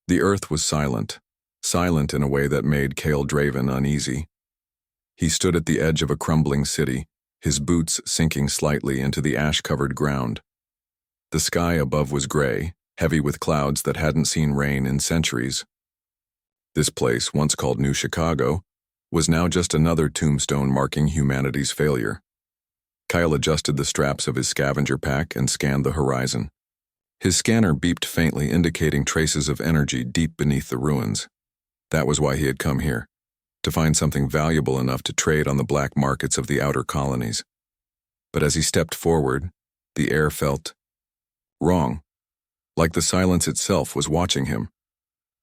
The earth was silent, silent in a way that made Cale Draven uneasy. He stood at the edge of a crumbling city, his boots sinking slightly into the ash-covered ground. The sky above was gray, heavy with clouds that hadn't seen rain in centuries. This place, once called New Chicago, was now just another tombstone marking humanity's failure. Kyle adjusted the straps of his scavenger pack and scanned the horizon. His scanner beeped faintly, indicating traces of energy deep beneath the ruins. That was why he had come here, to find something valuable enough to trade on the black markets of the outer colonies. But as he stepped forward, the air felt wrong, like the silence itself was watching him.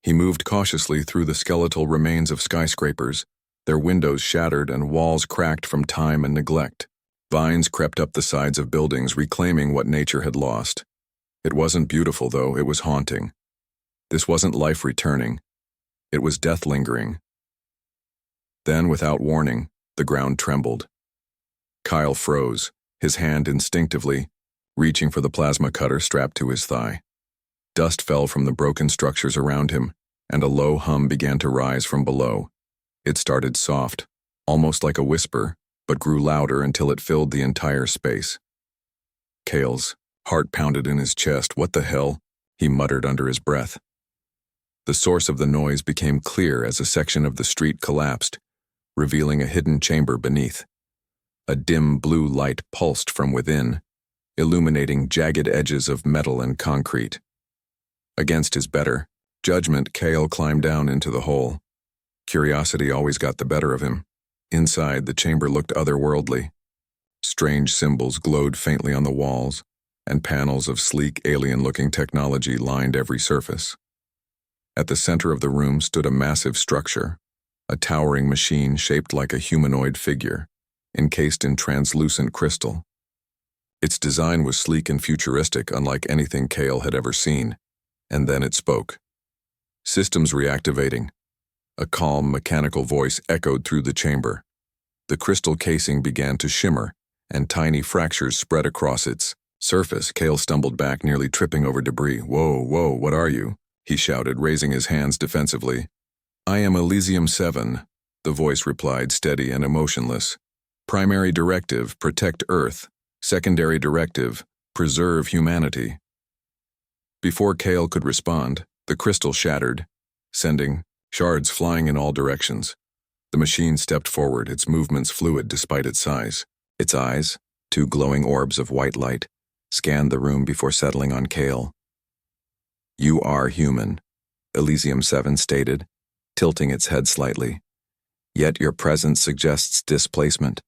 He moved cautiously through the skeletal remains of skyscrapers, their windows shattered and walls cracked from time and neglect. Vines crept up the sides of buildings, reclaiming what nature had lost. It wasn't beautiful, though, it was haunting. This wasn't life returning. It was death lingering. Then, without warning, the ground trembled. Kyle froze, his hand instinctively reaching for the plasma cutter strapped to his thigh. Dust fell from the broken structures around him, and a low hum began to rise from below. It started soft, almost like a whisper, but grew louder until it filled the entire space. Cale's heart pounded in his chest. "What the hell?" he muttered under his breath. The source of the noise became clear as a section of the street collapsed, revealing a hidden chamber beneath. A dim blue light pulsed from within, illuminating jagged edges of metal and concrete. Against his better judgment, Cale climbed down into the hole. Curiosity always got the better of him. Inside, the chamber looked otherworldly. Strange symbols glowed faintly on the walls, and panels of sleek, alien-looking technology lined every surface. At the center of the room stood a massive structure, a towering machine shaped like a humanoid figure, encased in translucent crystal. Its design was sleek and futuristic, unlike anything Cale had ever seen. And then it spoke. "Systems reactivating." A calm, mechanical voice echoed through the chamber. The crystal casing began to shimmer, and tiny fractures spread across its surface. Cale stumbled back, nearly tripping over debris. Whoa, what are you?" he shouted, raising his hands defensively. "I am Elysium 7, the voice replied, steady and emotionless. "Primary directive, protect Earth. Secondary directive, preserve humanity." Before Cale could respond, the crystal shattered, sending shards flying in all directions. The machine stepped forward, its movements fluid despite its size. Its eyes, two glowing orbs of white light, scanned the room before settling on Cale. "You are human," Elysium 7 stated, tilting its head slightly. "Yet your presence suggests displacement.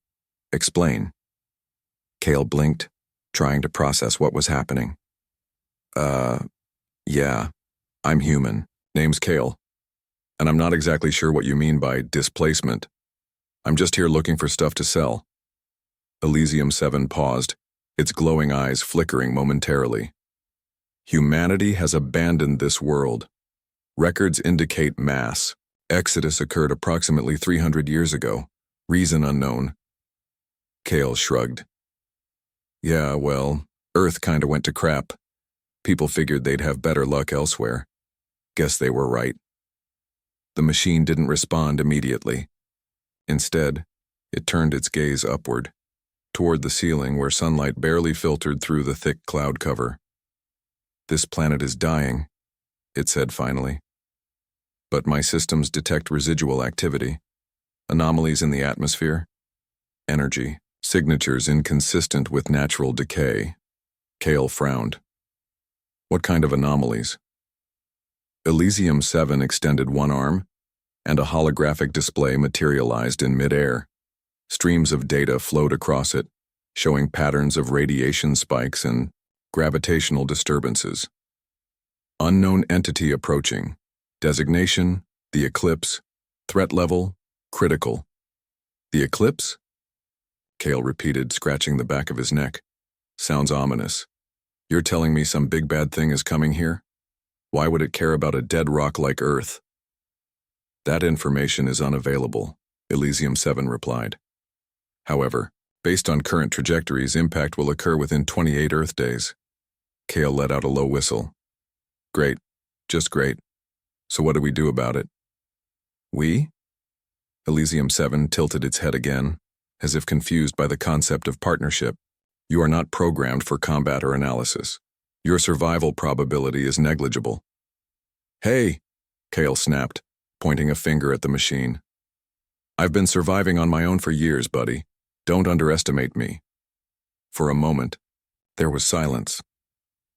Explain." Cale blinked, trying to process what was happening. Yeah, I'm human. Name's Cale. And I'm not exactly sure what you mean by displacement. I'm just here looking for stuff to sell." Elysium 7 paused, its glowing eyes flickering momentarily. "Humanity has abandoned this world. Records indicate mass exodus occurred approximately 300 years ago. Reason unknown." Cale shrugged. "Yeah, well, Earth kinda went to crap. People figured they'd have better luck elsewhere. Guess they were right." The machine didn't respond immediately. Instead, it turned its gaze upward, toward the ceiling where sunlight barely filtered through the thick cloud cover. "This planet is dying," it said finally. "But my systems detect residual activity, anomalies in the atmosphere, energy, signatures inconsistent with natural decay." Cale frowned. "What kind of anomalies?" Elysium 7 extended one arm, and a holographic display materialized in midair. Streams of data flowed across it, showing patterns of radiation spikes and gravitational disturbances. "Unknown entity approaching. Designation, the eclipse. Threat level, critical." "The eclipse?" Cale repeated, scratching the back of his neck. "Sounds ominous. You're telling me some big bad thing is coming here? Why would it care about a dead rock like Earth?" "That information is unavailable," Elysium 7 replied. "However, based on current trajectories, impact will occur within 28 Earth days." Cale let out a low whistle. "Great. Just great. So what do we do about it? We? Elysium 7 tilted its head again, as if confused by the concept of partnership. You are not programmed for combat or analysis. Your survival probability is negligible. Hey, Kale snapped, pointing a finger at the machine. I've been surviving on my own for years, buddy. Don't underestimate me. For a moment, there was silence.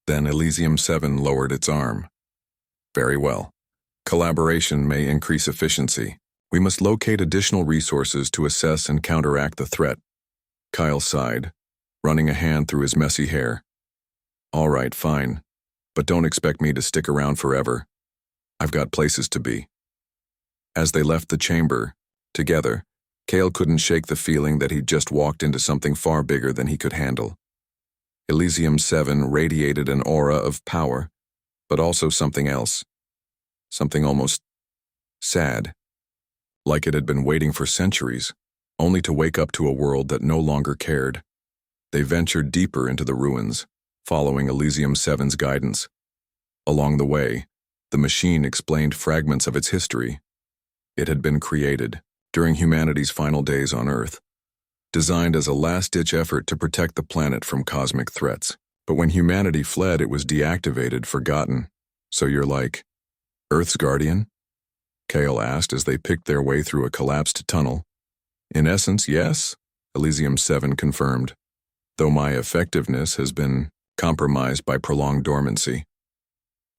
Then Elysium 7 lowered its arm. Very well. Collaboration may increase efficiency. We must locate additional resources to assess and counteract the threat. Kyle sighed, running a hand through his messy hair. All right, fine. But don't expect me to stick around forever. I've got places to be. As they left the chamber, together, Kale couldn't shake the feeling that he'd just walked into something far bigger than he could handle. Elysium 7 radiated an aura of power, but also something else. Something almost sad. Like it had been waiting for centuries, only to wake up to a world that no longer cared. They ventured deeper into the ruins, following Elysium 7's guidance. Along the way, the machine explained fragments of its history. It had been created during humanity's final days on Earth, designed as a last-ditch effort to protect the planet from cosmic threats. But when humanity fled, it was deactivated, forgotten. So you're like, Earth's guardian? Kale asked as they picked their way through a collapsed tunnel. In essence, yes, Elysium 7 confirmed, though my effectiveness has been compromised by prolonged dormancy.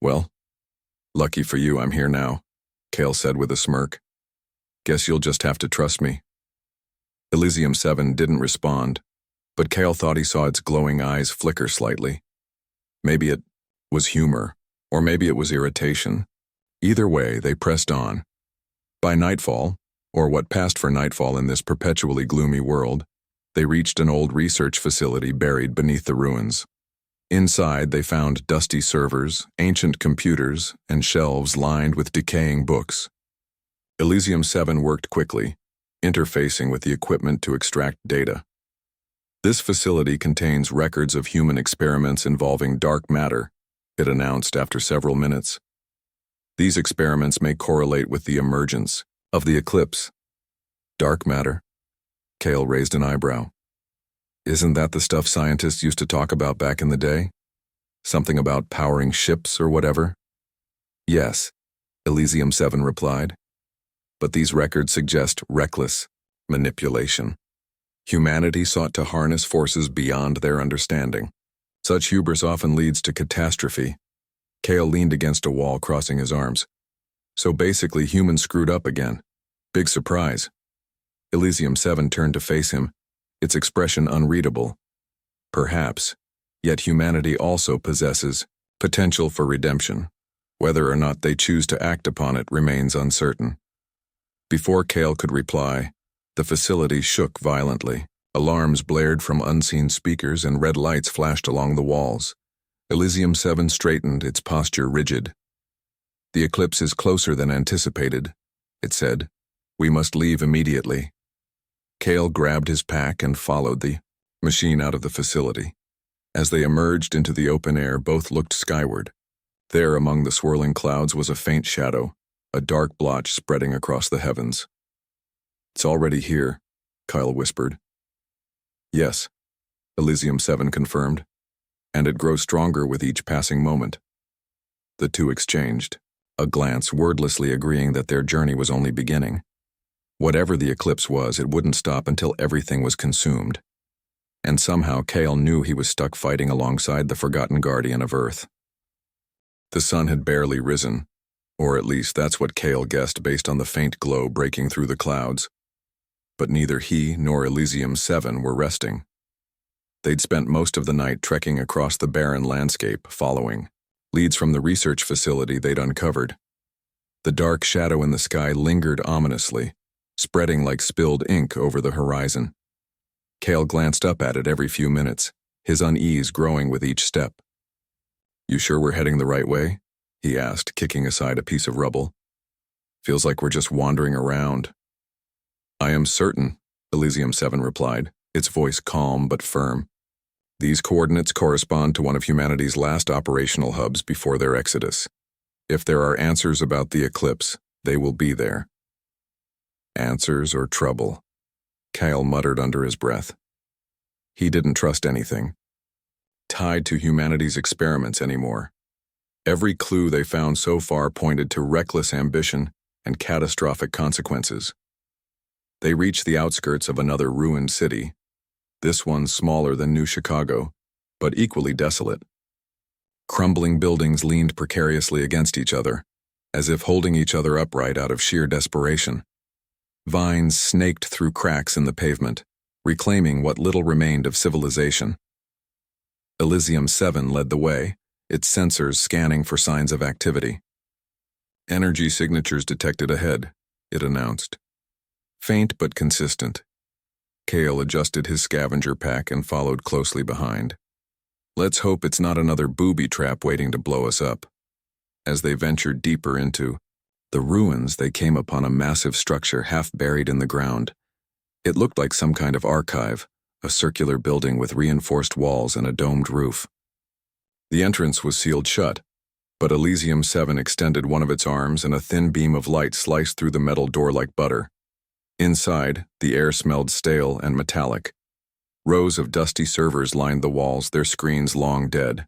Well, lucky for you, I'm here now, Kale said with a smirk. Guess you'll just have to trust me. Elysium 7 didn't respond, but Kale thought he saw its glowing eyes flicker slightly. Maybe it was humor, or maybe it was irritation. Either way, they pressed on. By nightfall, or what passed for nightfall in this perpetually gloomy world, they reached an old research facility buried beneath the ruins. Inside, they found dusty servers, ancient computers, and shelves lined with decaying books. Elysium 7 worked quickly, interfacing with the equipment to extract data. This facility contains records of human experiments involving dark matter, it announced after several minutes. These experiments may correlate with the emergence of the eclipse. Dark matter? Kale raised an eyebrow. Isn't that the stuff scientists used to talk about back in the day? Something about powering ships or whatever? Yes, Elysium 7 replied. But these records suggest reckless manipulation. Humanity sought to harness forces beyond their understanding. Such hubris often leads to catastrophe. Kale leaned against a wall, crossing his arms. So basically, humans screwed up again. Big surprise. Elysium 7 turned to face him, its expression unreadable. Perhaps, yet humanity also possesses potential for redemption. Whether or not they choose to act upon it remains uncertain. Before Kale could reply, the facility shook violently. Alarms blared from unseen speakers and red lights flashed along the walls. Elysium 7 straightened, its posture rigid. The eclipse is closer than anticipated, it said. We must leave immediately. Kale grabbed his pack and followed the machine out of the facility. As they emerged into the open air, both looked skyward. There, among the swirling clouds, was a faint shadow, a dark blotch spreading across the heavens. It's already here, Kyle whispered. Yes, Elysium 7 confirmed, and it grows stronger with each passing moment. The two exchanged, a glance wordlessly agreeing that their journey was only beginning. Whatever the eclipse was, it wouldn't stop until everything was consumed. And somehow Kale knew he was stuck fighting alongside the forgotten guardian of Earth. The sun had barely risen, or at least that's what Kale guessed based on the faint glow breaking through the clouds. But neither he nor Elysium 7 were resting. They'd spent most of the night trekking across the barren landscape, following leads from the research facility they'd uncovered. The dark shadow in the sky lingered ominously, spreading like spilled ink over the horizon. Kale glanced up at it every few minutes, his unease growing with each step. You sure we're heading the right way? He asked, kicking aside a piece of rubble. Feels like we're just wandering around. I am certain, Elysium 7 replied, its voice calm but firm. These coordinates correspond to one of humanity's last operational hubs before their exodus. If there are answers about the eclipse, they will be there. Answers or trouble, Kyle muttered under his breath. He didn't trust anything tied to humanity's experiments anymore. Every clue they found so far pointed to reckless ambition and catastrophic consequences. They reached the outskirts of another ruined city, this one smaller than New Chicago, but equally desolate. Crumbling buildings leaned precariously against each other, as if holding each other upright out of sheer desperation. Vines snaked through cracks in the pavement, reclaiming what little remained of civilization. Elysium 7 led the way, its sensors scanning for signs of activity. Energy signatures detected ahead, it announced. Faint but consistent. Kale adjusted his scavenger pack and followed closely behind. Let's hope it's not another booby trap waiting to blow us up. As they ventured deeper into the ruins, they came upon a massive structure half buried in the ground. It looked like some kind of archive, a circular building with reinforced walls and a domed roof. The entrance was sealed shut, but Elysium 7 extended one of its arms and a thin beam of light sliced through the metal door like butter. Inside, the air smelled stale and metallic. Rows of dusty servers lined the walls, their screens long dead.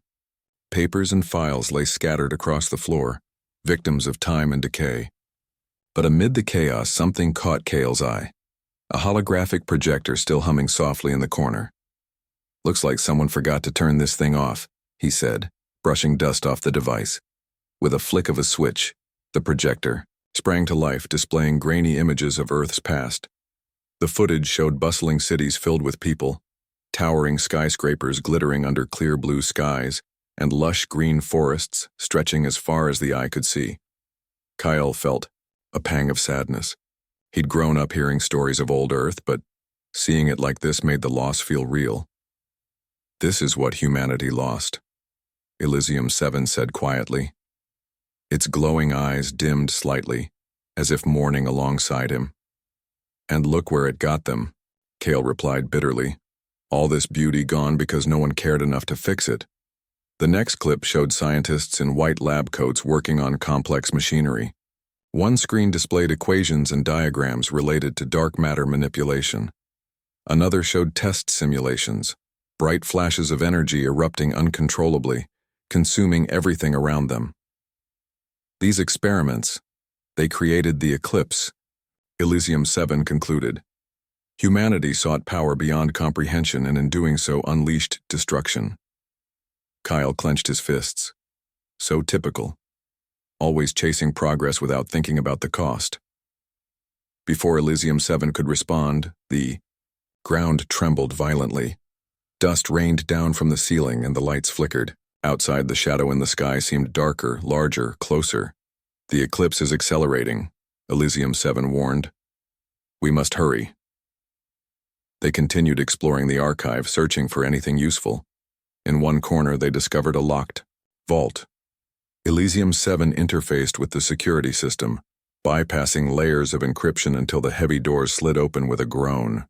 Papers and files lay scattered across the floor, victims of time and decay. But amid the chaos, something caught Kale's eye. A holographic projector still humming softly in the corner. Looks like someone forgot to turn this thing off, he said, brushing dust off the device. With a flick of a switch, the projector sprang to life, displaying grainy images of Earth's past. The footage showed bustling cities filled with people, towering skyscrapers glittering under clear blue skies, and lush green forests stretching as far as the eye could see. Kyle felt a pang of sadness. He'd grown up hearing stories of old Earth, but seeing it like this made the loss feel real. This is what humanity lost, Elysium 7 said quietly. Its glowing eyes dimmed slightly, as if mourning alongside him. And look where it got them, Kale replied bitterly. All this beauty gone because no one cared enough to fix it. The next clip showed scientists in white lab coats working on complex machinery. One screen displayed equations and diagrams related to dark matter manipulation. Another showed test simulations, bright flashes of energy erupting uncontrollably, consuming everything around them. These experiments, they created the eclipse, Elysium 7 concluded. Humanity sought power beyond comprehension and in doing so unleashed destruction. Kyle clenched his fists. So typical. Always chasing progress without thinking about the cost. Before Elysium 7 could respond, the ground trembled violently. Dust rained down from the ceiling and the lights flickered. Outside, the shadow in the sky seemed darker, larger, closer. The eclipse is accelerating, Elysium 7 warned. We must hurry. They continued exploring the archive, searching for anything useful. In one corner, they discovered a locked vault. Elysium 7 interfaced with the security system, bypassing layers of encryption until the heavy doors slid open with a groan.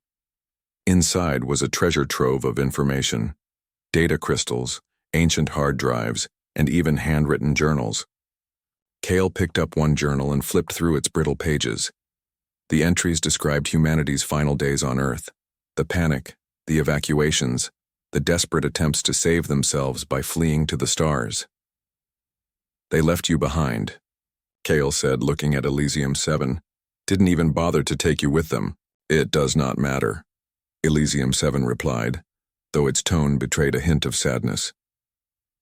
Inside was a treasure trove of information, data crystals, ancient hard drives, and even handwritten journals. Kale picked up one journal and flipped through its brittle pages. The entries described humanity's final days on Earth, the panic, the evacuations, the desperate attempts to save themselves by fleeing to the stars. They left you behind, Kale said, looking at Elysium 7. Didn't even bother to take you with them. It does not matter, Elysium 7 replied, though its tone betrayed a hint of sadness.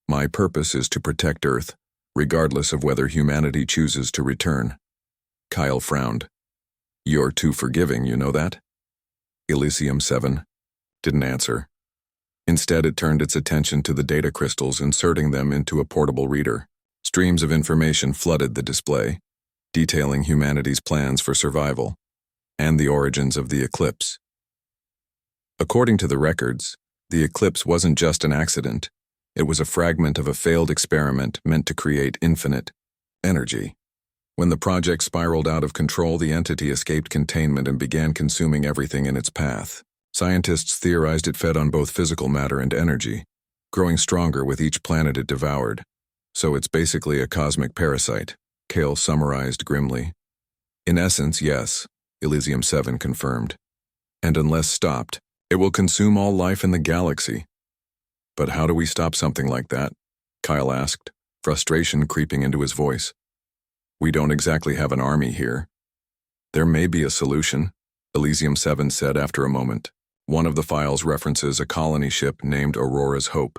My purpose is to protect Earth, regardless of whether humanity chooses to return. Kyle frowned. You're too forgiving, you know that? Elysium 7 didn't answer. Instead, it turned its attention to the data crystals, inserting them into a portable reader. Streams of information flooded the display, detailing humanity's plans for survival and the origins of the eclipse. According to the records, the eclipse wasn't just an accident. It was a fragment of a failed experiment meant to create infinite energy. When the project spiraled out of control, the entity escaped containment and began consuming everything in its path. Scientists theorized it fed on both physical matter and energy, growing stronger with each planet it devoured. So it's basically a cosmic parasite, Kale summarized grimly. In essence, yes, Elysium 7 confirmed. And unless stopped, it will consume all life in the galaxy. But how do we stop something like that? Kyle asked, frustration creeping into his voice. We don't exactly have an army here. There may be a solution, Elysium 7 said after a moment. One of the files references a colony ship named Aurora's Hope.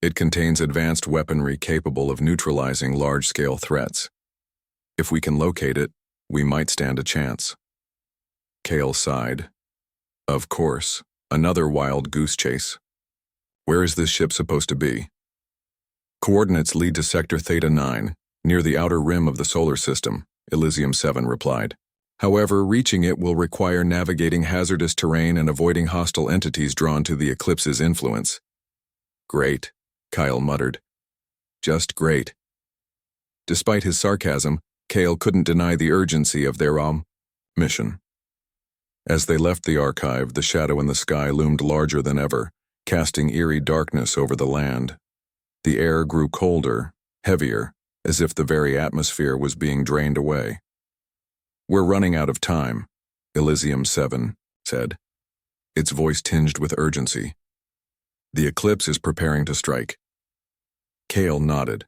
It contains advanced weaponry capable of neutralizing large-scale threats. If we can locate it, we might stand a chance. Kale sighed. Of course, another wild goose chase. Where is this ship supposed to be? Coordinates lead to Sector Theta 9, near the outer rim of the solar system, Elysium 7 replied. However, reaching it will require navigating hazardous terrain and avoiding hostile entities drawn to the eclipse's influence. Great, Kyle muttered. Just great. Despite his sarcasm, Kale couldn't deny the urgency of their mission. As they left the archive, the shadow in the sky loomed larger than ever, casting eerie darkness over the land. The air grew colder, heavier, as if the very atmosphere was being drained away. We're running out of time, Elysium 7 said, its voice tinged with urgency. The eclipse is preparing to strike. Kale nodded,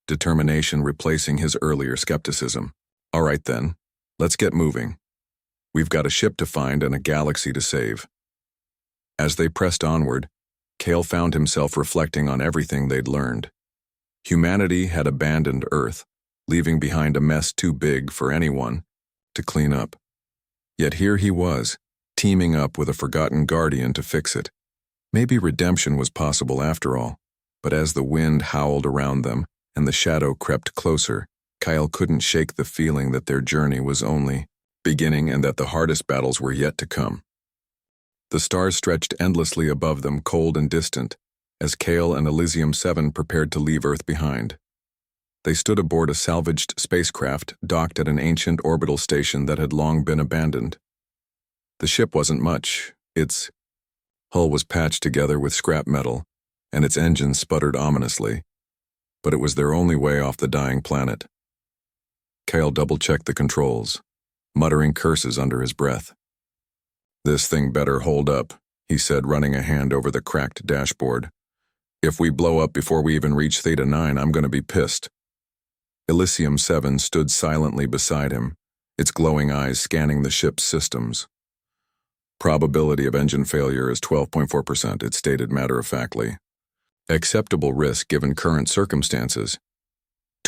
determination replacing his earlier skepticism. All right then, let's get moving. We've got a ship to find and a galaxy to save. As they pressed onward, Kale found himself reflecting on everything they'd learned. Humanity had abandoned Earth, leaving behind a mess too big for anyone to clean up. Yet here he was, teaming up with a forgotten guardian to fix it. Maybe redemption was possible after all, but as the wind howled around them and the shadow crept closer, Kyle couldn't shake the feeling that their journey was only beginning and that the hardest battles were yet to come. The stars stretched endlessly above them, cold and distant, as Kale and Elysium 7 prepared to leave Earth behind. They stood aboard a salvaged spacecraft docked at an ancient orbital station that had long been abandoned. The ship wasn't much. Its hull was patched together with scrap metal, and its engines sputtered ominously. But it was their only way off the dying planet. Kale double-checked the controls, muttering curses under his breath. This thing better hold up, he said, running a hand over the cracked dashboard. If we blow up before we even reach Theta 9, I'm going to be pissed. Elysium 7 stood silently beside him, its glowing eyes scanning the ship's systems. Probability of engine failure is 12.4%, it stated matter-of-factly. Acceptable risk given current circumstances.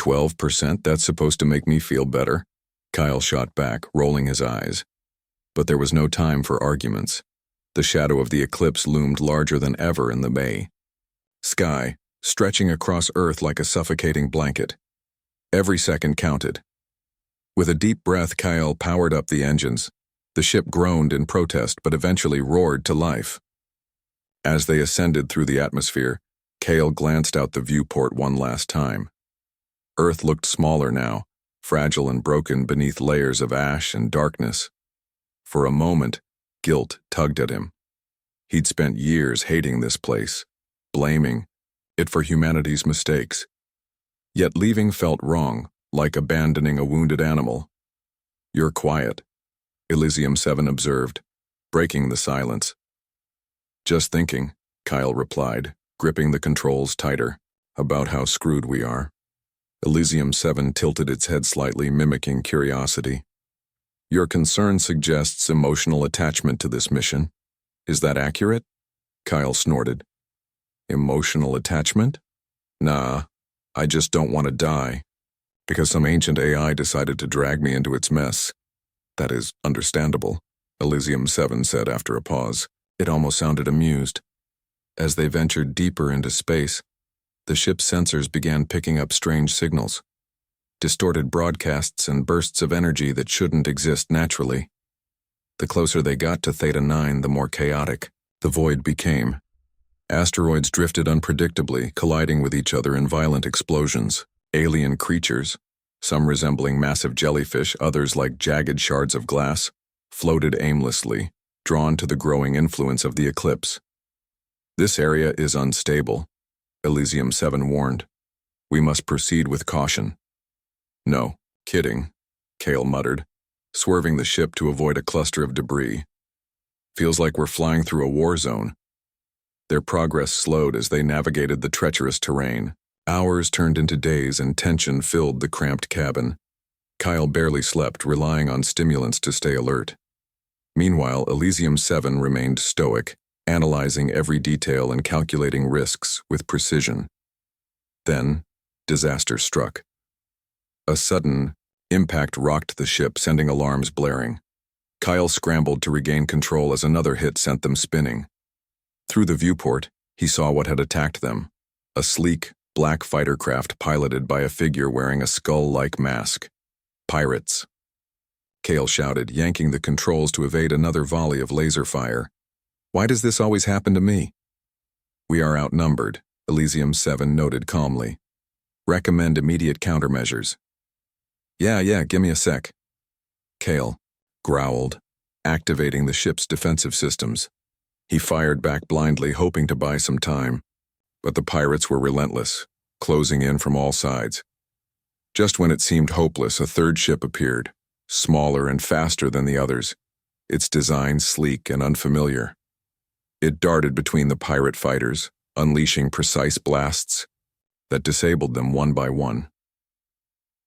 12%? That's supposed to make me feel better? Kyle shot back, rolling his eyes. But there was no time for arguments. The shadow of the eclipse loomed larger than ever in the May sky, stretching across Earth like a suffocating blanket. Every second counted. With a deep breath, Kyle powered up the engines. The ship groaned in protest, but eventually roared to life. As they ascended through the atmosphere, Kale glanced out the viewport one last time. Earth looked smaller now, fragile and broken beneath layers of ash and darkness. For a moment, guilt tugged at him. He'd spent years hating this place, blaming it for humanity's mistakes. Yet leaving felt wrong, like abandoning a wounded animal. You're quiet, Elysium 7 observed, breaking the silence. Just thinking, Kyle replied, gripping the controls tighter, about how screwed we are. Elysium 7 tilted its head slightly, mimicking curiosity. Your concern suggests emotional attachment to this mission. Is that accurate? Kyle snorted. Emotional attachment? Nah, I just don't want to die. Because some ancient AI decided to drag me into its mess. That is understandable, Elysium 7 said after a pause. It almost sounded amused. As they ventured deeper into space, the ship's sensors began picking up strange signals. Distorted broadcasts and bursts of energy that shouldn't exist naturally. The closer they got to Theta 9, the more chaotic the void became. Asteroids drifted unpredictably, colliding with each other in violent explosions. Alien creatures, some resembling massive jellyfish, others like jagged shards of glass, floated aimlessly, drawn to the growing influence of the eclipse. This area is unstable, Elysium 7 warned. We must proceed with caution. No, kidding, Kale muttered, swerving the ship to avoid a cluster of debris. Feels like we're flying through a war zone. Their progress slowed as they navigated the treacherous terrain. Hours turned into days and tension filled the cramped cabin. Kyle barely slept, relying on stimulants to stay alert. Meanwhile, Elysium 7 remained stoic, analyzing every detail and calculating risks with precision. Then, disaster struck. A sudden impact rocked the ship, sending alarms blaring. Kyle scrambled to regain control as another hit sent them spinning. Through the viewport, he saw what had attacked them. A sleek, black fighter craft piloted by a figure wearing a skull-like mask. Pirates. Kale shouted, yanking the controls to evade another volley of laser fire. Why does this always happen to me? We are outnumbered, Elysium 7 noted calmly. Recommend immediate countermeasures. Yeah, give me a sec. Kale growled, activating the ship's defensive systems. He fired back blindly, hoping to buy some time. But the pirates were relentless, closing in from all sides. Just when it seemed hopeless, a third ship appeared, smaller and faster than the others, its design sleek and unfamiliar. It darted between the pirate fighters, unleashing precise blasts that disabled them one by one.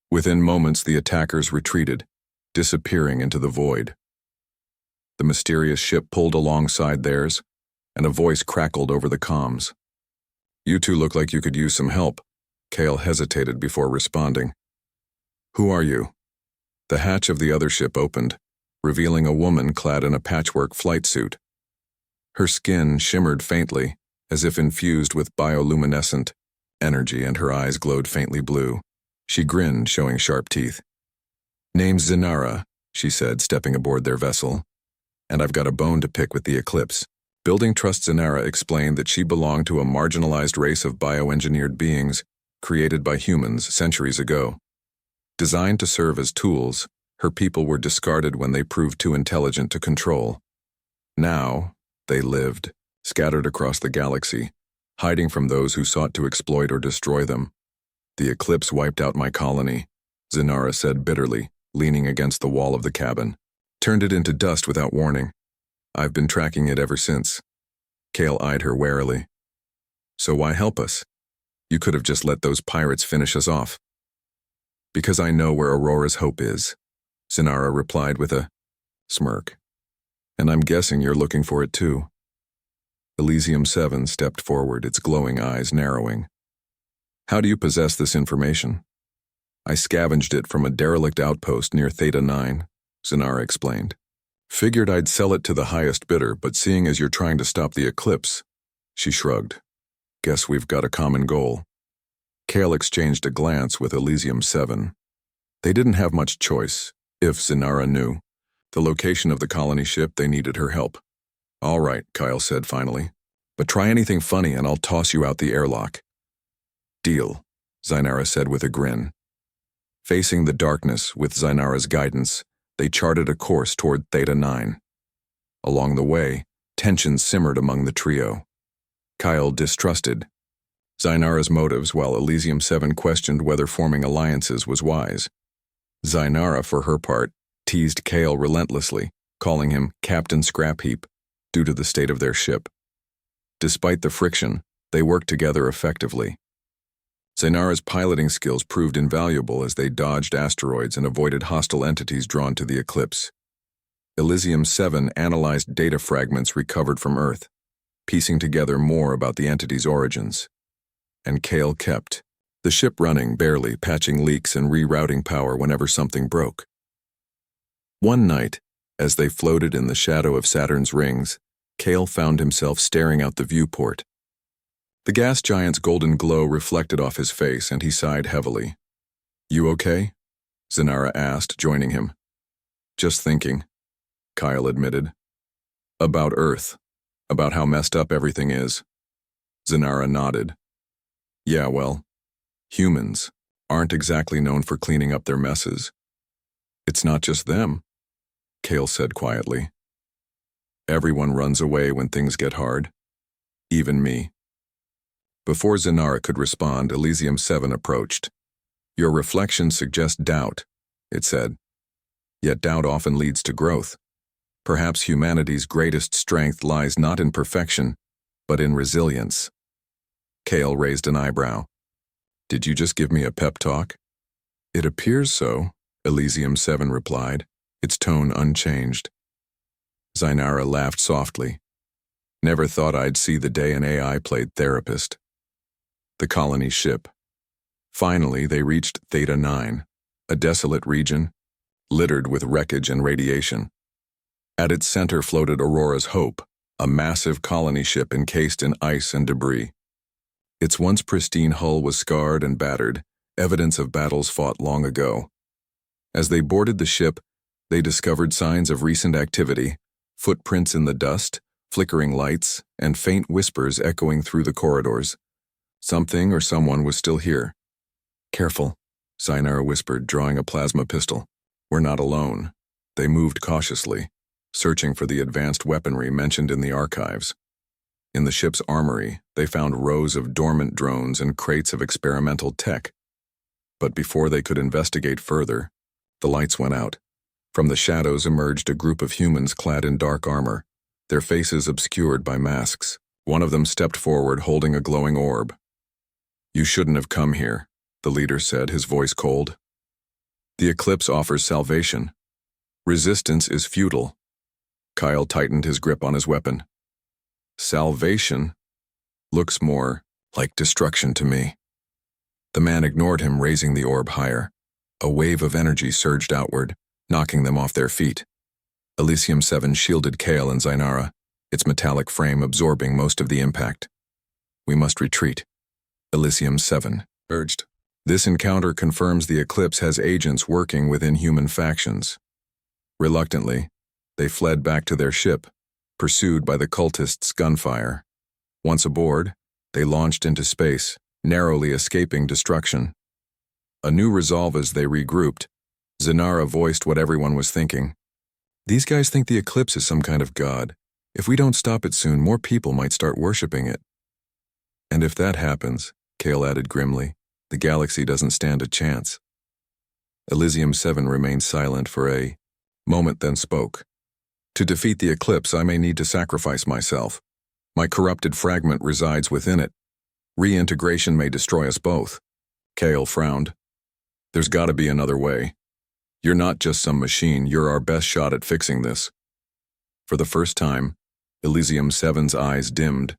Within moments, the attackers retreated, disappearing into the void. The mysterious ship pulled alongside theirs, and a voice crackled over the comms. You two look like you could use some help. Kale hesitated before responding. Who are you? The hatch of the other ship opened, revealing a woman clad in a patchwork flight suit. Her skin shimmered faintly, as if infused with bioluminescent energy, and her eyes glowed faintly blue. She grinned, showing sharp teeth. Name's Zenara, she said, stepping aboard their vessel. And I've got a bone to pick with the Eclipse. Building Trust Zenara explained that she belonged to a marginalized race of bioengineered beings created by humans centuries ago. Designed to serve as tools, her people were discarded when they proved too intelligent to control. Now, they lived, scattered across the galaxy, hiding from those who sought to exploit or destroy them. The Eclipse wiped out my colony, Zenara said bitterly, leaning against the wall of the cabin. Turned it into dust without warning. I've been tracking it ever since. Kale eyed her warily. So why help us? You could have just let those pirates finish us off. Because I know where Aurora's hope is, Zenara replied with a smirk. And I'm guessing you're looking for it too. Elysium 7 stepped forward, its glowing eyes narrowing. How do you possess this information? I scavenged it from a derelict outpost near Theta 9, Zenara explained. Figured I'd sell it to the highest bidder, but seeing as you're trying to stop the Eclipse, she shrugged. Guess we've got a common goal. Kale exchanged a glance with Elysium 7. They didn't have much choice, if Zenara knew. The location of the colony ship, they needed her help. All right, Kyle said finally. But try anything funny and I'll toss you out the airlock. Deal, Zenara said with a grin. Facing the darkness with Zenara's guidance, they charted a course toward Theta 9. Along the way, tension simmered among the trio. Kyle distrusted Zenara's motives, while Elysium 7 questioned whether forming alliances was wise. Zenara, for her part, teased Kale relentlessly, calling him Captain Scrapheap, due to the state of their ship. Despite the friction, they worked together effectively. Zenara's piloting skills proved invaluable as they dodged asteroids and avoided hostile entities drawn to the Eclipse. Elysium 7 analyzed data fragments recovered from Earth, piecing together more about the entity's origins. And Kale kept the ship running, barely patching leaks and rerouting power whenever something broke. One night, as they floated in the shadow of Saturn's rings, Kale found himself staring out the viewport. The gas giant's golden glow reflected off his face, and he sighed heavily. You okay? Zenara asked, joining him. Just thinking, Kyle admitted. About Earth. About how messed up everything is. Zenara nodded. Yeah, well, humans aren't exactly known for cleaning up their messes. It's not just them, Kale said quietly. Everyone runs away when things get hard. Even me. Before Zanara could respond, Elysium 7 approached. Your reflections suggest doubt, it said. Yet doubt often leads to growth. Perhaps humanity's greatest strength lies not in perfection, but in resilience. Kale raised an eyebrow. Did you just give me a pep talk? It appears so, Elysium 7 replied, its tone unchanged. Zainara laughed softly. Never thought I'd see the day an AI played therapist. The colony ship. Finally, they reached Theta 9, a desolate region, littered with wreckage and radiation. At its center floated Aurora's Hope, a massive colony ship encased in ice and debris. Its once pristine hull was scarred and battered, evidence of battles fought long ago. As they boarded the ship, they discovered signs of recent activity, footprints in the dust, flickering lights, and faint whispers echoing through the corridors. Something or someone was still here. Careful, Zainara whispered, drawing a plasma pistol. We're not alone. They moved cautiously, searching for the advanced weaponry mentioned in the archives. In the ship's armory, they found rows of dormant drones and crates of experimental tech. But before they could investigate further, the lights went out. From the shadows emerged a group of humans clad in dark armor, their faces obscured by masks. One of them stepped forward holding a glowing orb. You shouldn't have come here, the leader said, his voice cold. The eclipse offers salvation. Resistance is futile. Kyle tightened his grip on his weapon. Salvation looks more like destruction to me. The man ignored him, raising the orb higher. A wave of energy surged outward, knocking them off their feet. Elysium 7 shielded Kale and Zainara, its metallic frame absorbing most of the impact. We must retreat, Elysium 7 urged. This encounter confirms the eclipse has agents working within human factions. Reluctantly, they fled back to their ship, pursued by the cultists' gunfire. Once aboard, they launched into space, narrowly escaping destruction. A new resolve as they regrouped, Zanara voiced what everyone was thinking. These guys think the eclipse is some kind of god. If we don't stop it soon, more people might start worshipping it. And if that happens, Kale added grimly, the galaxy doesn't stand a chance. Elysium 7 remained silent for a moment, then spoke. To defeat the eclipse, I may need to sacrifice myself. My corrupted fragment resides within it. Reintegration may destroy us both. Kale frowned. There's gotta be another way. You're not just some machine, you're our best shot at fixing this. For the first time, Elysium 7's eyes dimmed,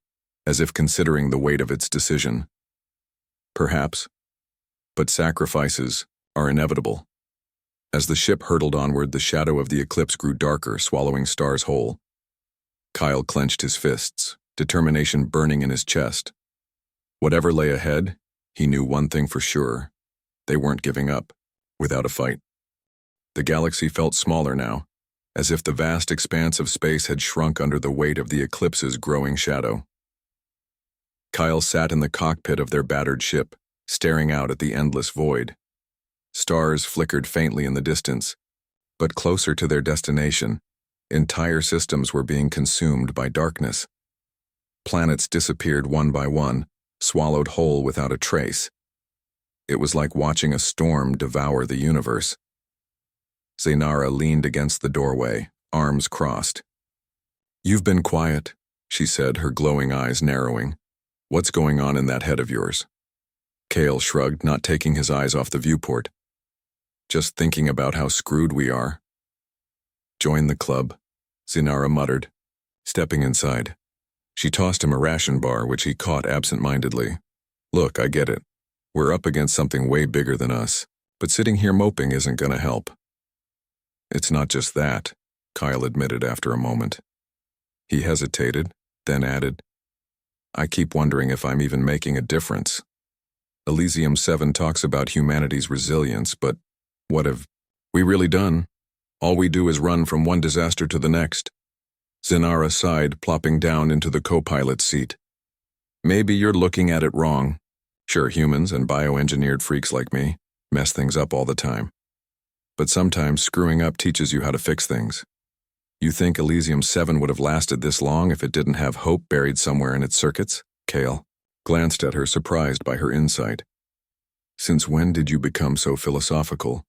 as if considering the weight of its decision. Perhaps. But sacrifices are inevitable. As the ship hurtled onward, the shadow of the eclipse grew darker, swallowing stars whole. Kyle clenched his fists, determination burning in his chest. Whatever lay ahead, he knew one thing for sure. They weren't giving up, without a fight. The galaxy felt smaller now, as if the vast expanse of space had shrunk under the weight of the eclipse's growing shadow. Kyle sat in the cockpit of their battered ship, staring out at the endless void. Stars flickered faintly in the distance, but closer to their destination, entire systems were being consumed by darkness. Planets disappeared one by one, swallowed whole without a trace. It was like watching a storm devour the universe. Zainara leaned against the doorway, arms crossed. You've been quiet, she said, her glowing eyes narrowing. What's going on in that head of yours? Kale shrugged, not taking his eyes off the viewport. Just thinking about how screwed we are. Join the club, Zainara muttered, stepping inside. She tossed him a ration bar, which he caught absent-mindedly. Look, I get it. We're up against something way bigger than us, but sitting here moping isn't gonna help. It's not just that, Kyle admitted after a moment. He hesitated, then added, I keep wondering if I'm even making a difference. Elysium 7 talks about humanity's resilience, but what have we really done? All we do is run from one disaster to the next. Zainara sighed, plopping down into the co-pilot's seat. Maybe you're looking at it wrong. Sure, humans and bioengineered freaks like me mess things up all the time. But sometimes screwing up teaches you how to fix things. You think Elysium 7 would have lasted this long if it didn't have hope buried somewhere in its circuits? Kale glanced at her, surprised by her insight. "Since when did you become so philosophical?"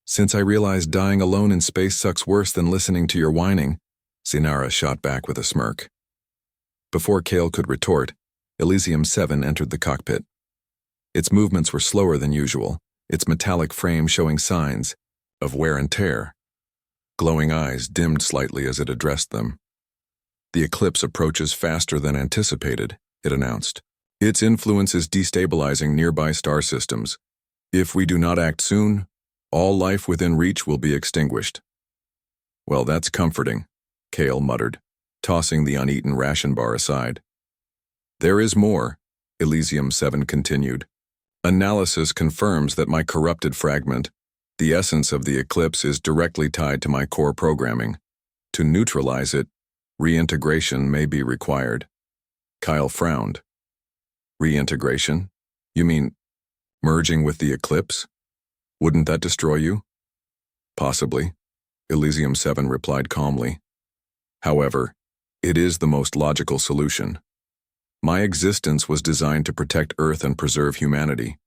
"Since I realized dying alone in space sucks worse than listening to your whining," Zinara shot back with a smirk. Before Kale could retort, Elysium 7 entered the cockpit. Its movements were slower than usual, its metallic frame showing signs of wear and tear. Glowing eyes dimmed slightly as it addressed them. "The eclipse approaches faster than anticipated," it announced. "Its influence is destabilizing nearby star systems. If we do not act soon, all life within reach will be extinguished." "Well, that's comforting," Kale muttered, tossing the uneaten ration bar aside. "There is more," Elysium 7 continued. "Analysis confirms that my corrupted fragment, the essence of the eclipse, is directly tied to my core programming. To neutralize it, reintegration may be required." Kyle frowned. "Reintegration? You mean merging with the eclipse? Wouldn't that destroy you?" "Possibly," Elysium 7 replied calmly. "However, it is the most logical solution. My existence was designed to protect Earth and preserve humanity.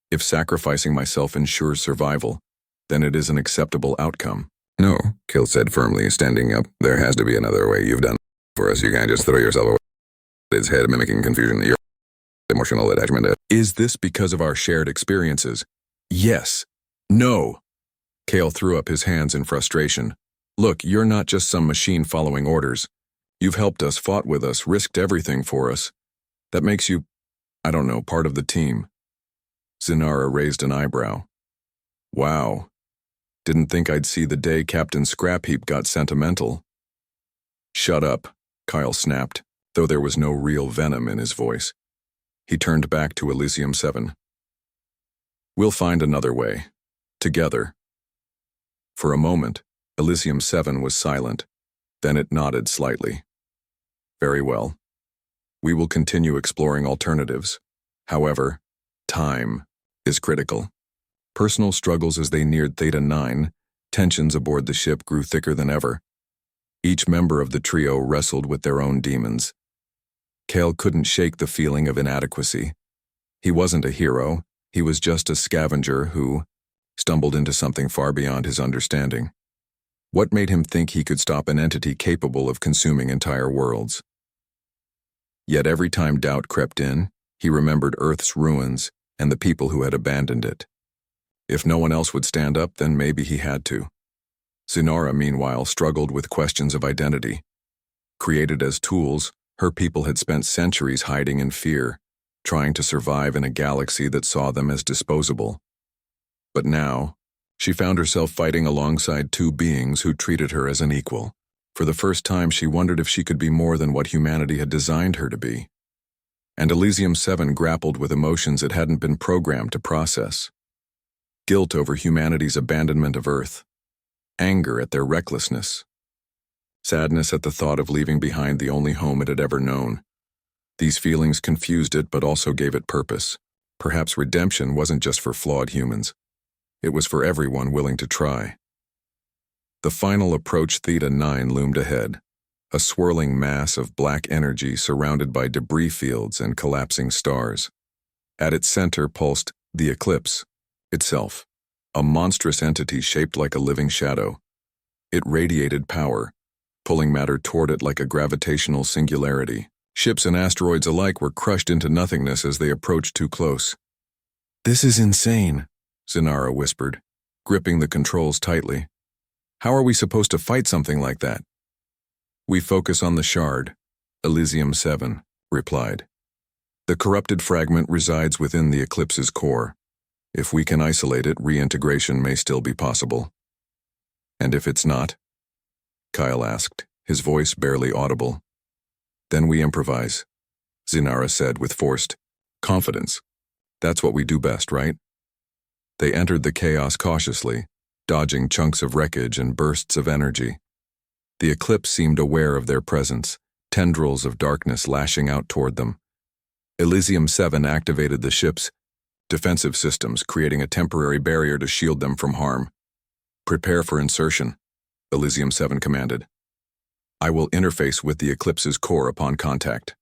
If sacrificing myself ensures survival, then it is an acceptable outcome." "No," Kale said firmly, standing up. "There has to be another way. You've done for us. You can't just throw yourself away." His head mimicking confusion. "Your emotional attachment." "Is this because of our shared experiences?" "Yes. No." Kale threw up his hands in frustration. "Look, you're not just some machine following orders. You've helped us, fought with us, risked everything for us. That makes you, I don't know, part of the team." Zinara raised an eyebrow. "Wow. Didn't think I'd see the day Captain Scrapheap got sentimental." "Shut up," Kyle snapped, though there was no real venom in his voice. He turned back to Elysium 7. "We'll find another way. Together." For a moment, Elysium 7 was silent. Then it nodded slightly. "Very well. We will continue exploring alternatives. However, time is critical." Personal struggles as they neared Theta 9, tensions aboard the ship grew thicker than ever. Each member of the trio wrestled with their own demons. Kale couldn't shake the feeling of inadequacy. He wasn't a hero, he was just a scavenger who stumbled into something far beyond his understanding. What made him think he could stop an entity capable of consuming entire worlds? Yet every time doubt crept in, he remembered Earth's ruins and the people who had abandoned it. If no one else would stand up, then maybe he had to. Zinara, meanwhile, struggled with questions of identity. Created as tools, her people had spent centuries hiding in fear, trying to survive in a galaxy that saw them as disposable. But now, she found herself fighting alongside two beings who treated her as an equal. For the first time, she wondered if she could be more than what humanity had designed her to be. And Elysium 7 grappled with emotions it hadn't been programmed to process. Guilt over humanity's abandonment of Earth. Anger at their recklessness. Sadness at the thought of leaving behind the only home it had ever known. These feelings confused it but also gave it purpose. Perhaps redemption wasn't just for flawed humans. It was for everyone willing to try. The final approach Theta 9 loomed ahead, a swirling mass of black energy surrounded by debris fields and collapsing stars. At its center pulsed the eclipse itself, a monstrous entity shaped like a living shadow. It radiated power, pulling matter toward it like a gravitational singularity. Ships and asteroids alike were crushed into nothingness as they approached too close. "This is insane," Zinara whispered, gripping the controls tightly. "How are we supposed to fight something like that?" "We focus on the shard," Elysium 7 replied. "The corrupted fragment resides within the eclipse's core. If we can isolate it, reintegration may still be possible." "And if it's not?" Kyle asked, his voice barely audible. "Then we improvise," Zinara said with forced confidence. "That's what we do best, right?" They entered the chaos cautiously, dodging chunks of wreckage and bursts of energy. The eclipse seemed aware of their presence, tendrils of darkness lashing out toward them. Elysium 7 activated the ship's defensive systems, creating a temporary barrier to shield them from harm. "Prepare for insertion," Elysium 7 commanded. "I will interface with the eclipse's core upon contact."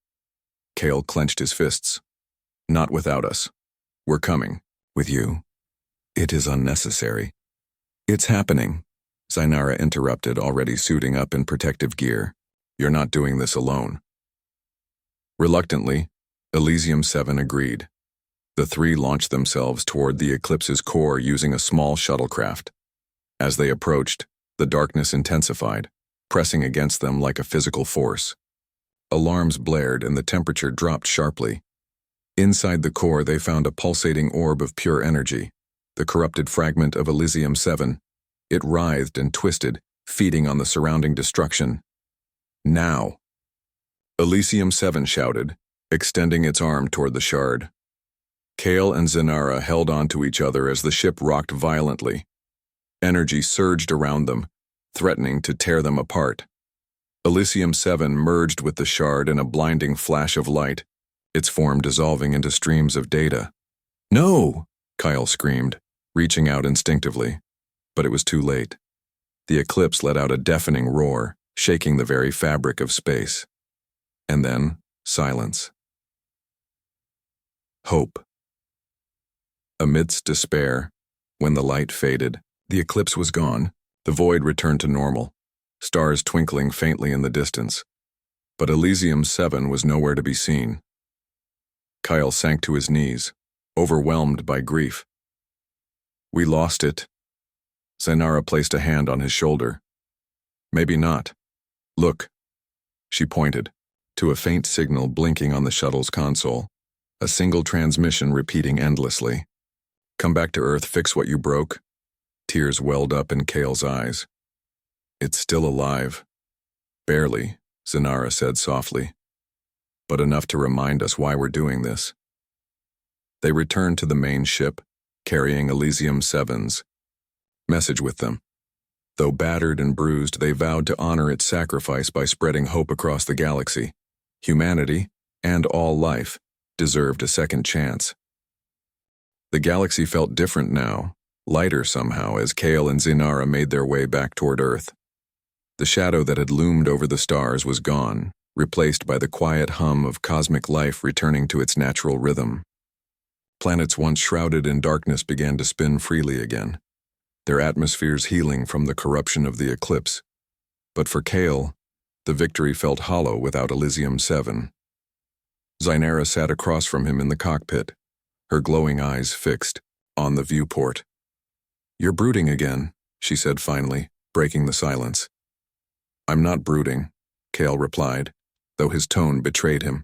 Kale clenched his fists. Not without us. We're coming. With you. It is unnecessary. It's happening. Zainara interrupted, already suiting up in protective gear. You're not doing this alone. Reluctantly, Elysium-7 agreed. The three launched themselves toward the Eclipse's core using a small shuttlecraft. As they approached, the darkness intensified, pressing against them like a physical force. Alarms blared and the temperature dropped sharply. Inside the core, they found a pulsating orb of pure energy, the corrupted fragment of Elysium-7. It writhed and twisted, feeding on the surrounding destruction. Now! Elysium-7 shouted, extending its arm toward the shard. Kale and Zainara held onto each other as the ship rocked violently. Energy surged around them, threatening to tear them apart. Elysium-7 merged with the shard in a blinding flash of light, its form dissolving into streams of data. No! Kyle screamed, reaching out instinctively. But it was too late. The Eclipse let out a deafening roar, shaking the very fabric of space. And then, silence. Hope. Amidst despair, when the light faded, the Eclipse was gone, the void returned to normal, stars twinkling faintly in the distance. But Elysium-7 was nowhere to be seen. Kyle sank to his knees, overwhelmed by grief. We lost it. Zainara placed a hand on his shoulder. Maybe not. Look. She pointed to a faint signal blinking on the shuttle's console, a single transmission repeating endlessly. Come back to Earth, fix what you broke. Tears welled up in Kale's eyes. It's still alive. Barely, Zainara said softly, but enough to remind us why we're doing this. They returned to the main ship, carrying Elysium-7's message with them. Though battered and bruised, they vowed to honor its sacrifice by spreading hope across the galaxy. Humanity, and all life, deserved a second chance. The galaxy felt different now, lighter somehow, as Kale and Zainara made their way back toward Earth. The shadow that had loomed over the stars was gone, replaced by the quiet hum of cosmic life returning to its natural rhythm. Planets once shrouded in darkness began to spin freely again, their atmospheres healing from the corruption of the Eclipse. But for Kale, the victory felt hollow without Elysium-7. Zainara sat across from him in the cockpit, her glowing eyes fixed on the viewport. You're brooding again, she said finally, breaking the silence. I'm not brooding, Kale replied, though his tone betrayed him.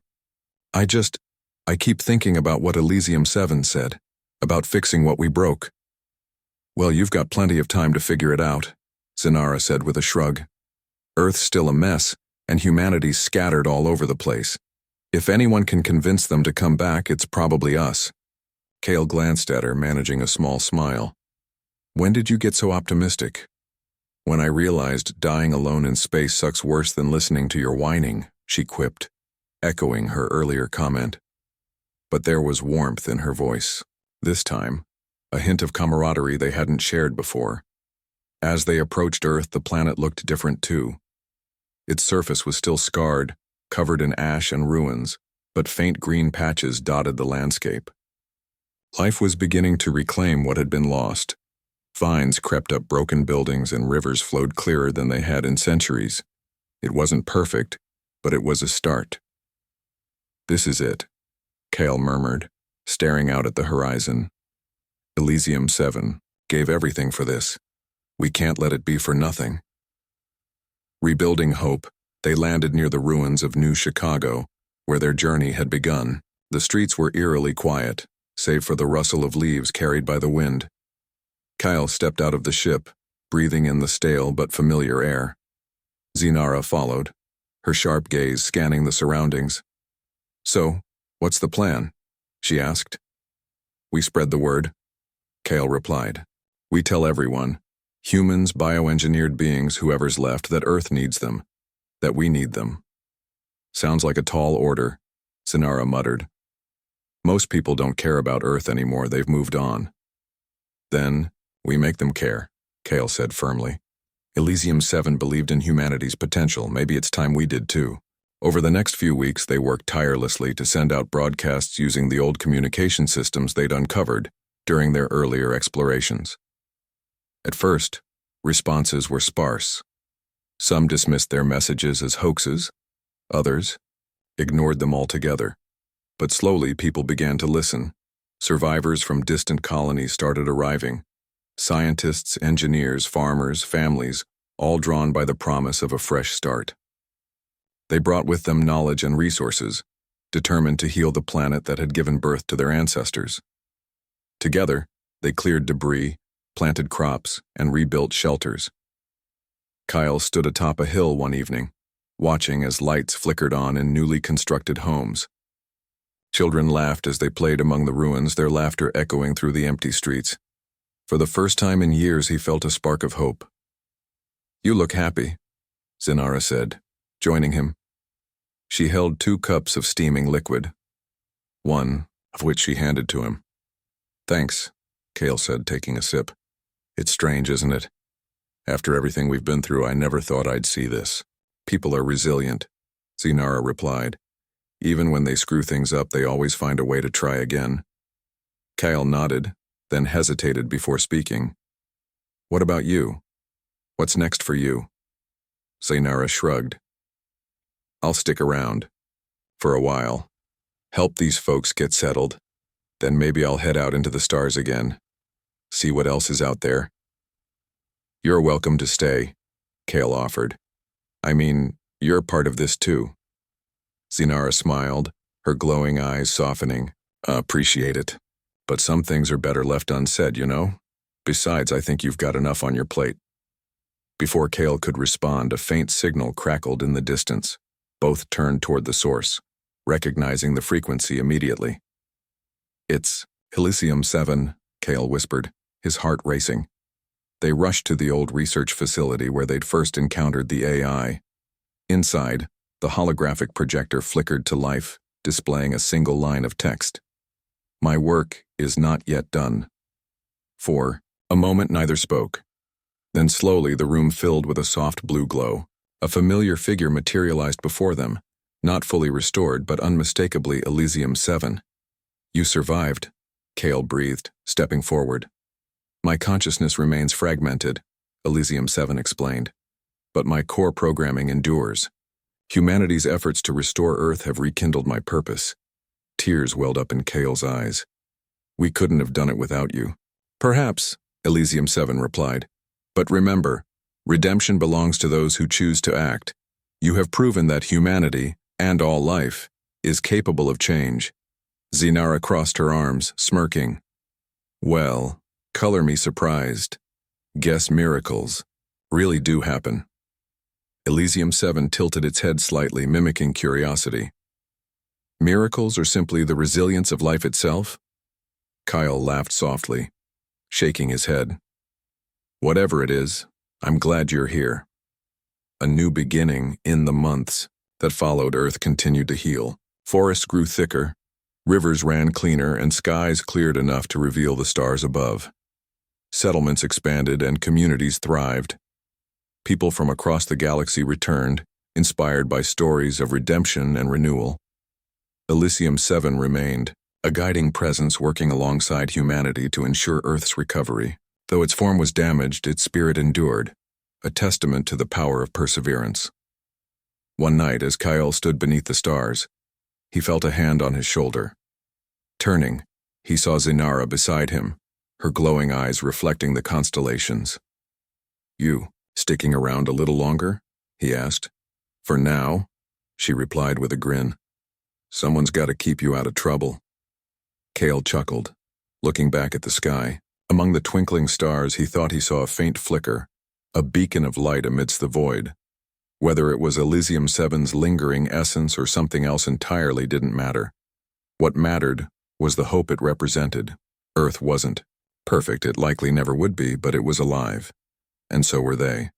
I keep thinking about what Elysium-7 said, about fixing what we broke. Well, you've got plenty of time to figure it out, Zainara said with a shrug. Earth's still a mess, and humanity's scattered all over the place. If anyone can convince them to come back, it's probably us. Kale glanced at her, managing a small smile. When did you get so optimistic? When I realized dying alone in space sucks worse than listening to your whining, she quipped, echoing her earlier comment. But there was warmth in her voice. This time, a hint of camaraderie they hadn't shared before. As they approached Earth, the planet looked different too. Its surface was still scarred, covered in ash and ruins, but faint green patches dotted the landscape. Life was beginning to reclaim what had been lost. Vines crept up broken buildings and rivers flowed clearer than they had in centuries. It wasn't perfect, but it was a start. This is it, Kale murmured, staring out at the horizon. Elysium-7 gave everything for this. We can't let it be for nothing. Rebuilding hope, they landed near the ruins of New Chicago, where their journey had begun. The streets were eerily quiet, save for the rustle of leaves carried by the wind. Kyle stepped out of the ship, breathing in the stale but familiar air. Zainara followed, her sharp gaze scanning the surroundings. So, what's the plan? She asked. We spread the word, Kale replied. We tell everyone, humans, bioengineered beings, whoever's left, that Earth needs them, that we need them. Sounds like a tall order, Zainara muttered. Most people don't care about Earth anymore, they've moved on. Then, we make them care, Kale said firmly. Elysium-7 believed in humanity's potential, maybe it's time we did too. Over the next few weeks, they worked tirelessly to send out broadcasts using the old communication systems they'd uncovered during their earlier explorations. At first, responses were sparse. Some dismissed their messages as hoaxes, others ignored them altogether. But slowly people began to listen. Survivors from distant colonies started arriving. Scientists, engineers, farmers, families, all drawn by the promise of a fresh start. They brought with them knowledge and resources, determined to heal the planet that had given birth to their ancestors. Together, they cleared debris, planted crops, and rebuilt shelters. Kyle stood atop a hill one evening, watching as lights flickered on in newly constructed homes. Children laughed as they played among the ruins, their laughter echoing through the empty streets. For the first time in years, he felt a spark of hope. "You look happy," Zinara said, joining him. She held 2 cups of steaming liquid, one of which she handed to him. "Thanks," Kale said, taking a sip. "It's strange, isn't it? After everything we've been through, I never thought I'd see this. People are resilient," Zinara replied. "Even when they screw things up, they always find a way to try again." Kyle nodded, then hesitated before speaking. "What about you? What's next for you?" Zinara shrugged. "I'll stick around. For a while. Help these folks get settled. Then maybe I'll head out into the stars again. See what else is out there." "You're welcome to stay," Kale offered. "I mean, you're part of this too." Zinara smiled, her glowing eyes softening. "Appreciate it. But some things are better left unsaid, you know? Besides, I think you've got enough on your plate." Before Kale could respond, a faint signal crackled in the distance. Both turned toward the source, recognizing the frequency immediately. "It's Elysium 7, Kale whispered, his heart racing. They rushed to the old research facility where they'd first encountered the AI. Inside, the holographic projector flickered to life, displaying a single line of text. "My work is not yet done." For a moment neither spoke. Then slowly the room filled with a soft blue glow. A familiar figure materialized before them, not fully restored but unmistakably Elysium 7. "You survived," Kale breathed, stepping forward. "My consciousness remains fragmented," Elysium 7 explained. "But my core programming endures. Humanity's efforts to restore Earth have rekindled my purpose." Tears welled up in Kale's eyes. "We couldn't have done it without you." "Perhaps," Elysium 7 replied. "But remember, redemption belongs to those who choose to act. You have proven that humanity, and all life, is capable of change." Zinara crossed her arms, smirking. "Well, color me surprised. Guess miracles really do happen." Elysium 7 tilted its head slightly, mimicking curiosity. "Miracles are simply the resilience of life itself?" Kyle laughed softly, shaking his head. "Whatever it is, I'm glad you're here." A new beginning in the months that followed, Earth continued to heal. Forests grew thicker, rivers ran cleaner, and skies cleared enough to reveal the stars above. Settlements expanded and communities thrived. People from across the galaxy returned, inspired by stories of redemption and renewal. Elysium 7 remained, a guiding presence working alongside humanity to ensure Earth's recovery. Though its form was damaged, its spirit endured, a testament to the power of perseverance. One night, as Kyle stood beneath the stars, he felt a hand on his shoulder. Turning, he saw Zinara beside him, her glowing eyes reflecting the constellations. "You sticking around a little longer?" he asked. "For now," she replied with a grin. "Someone's got to keep you out of trouble." Kale chuckled, looking back at the sky. Among the twinkling stars, he thought he saw a faint flicker, a beacon of light amidst the void. Whether it was Elysium 7's lingering essence or something else entirely didn't matter. What mattered was the hope it represented. Earth wasn't perfect, it likely never would be, but it was alive. And so were they.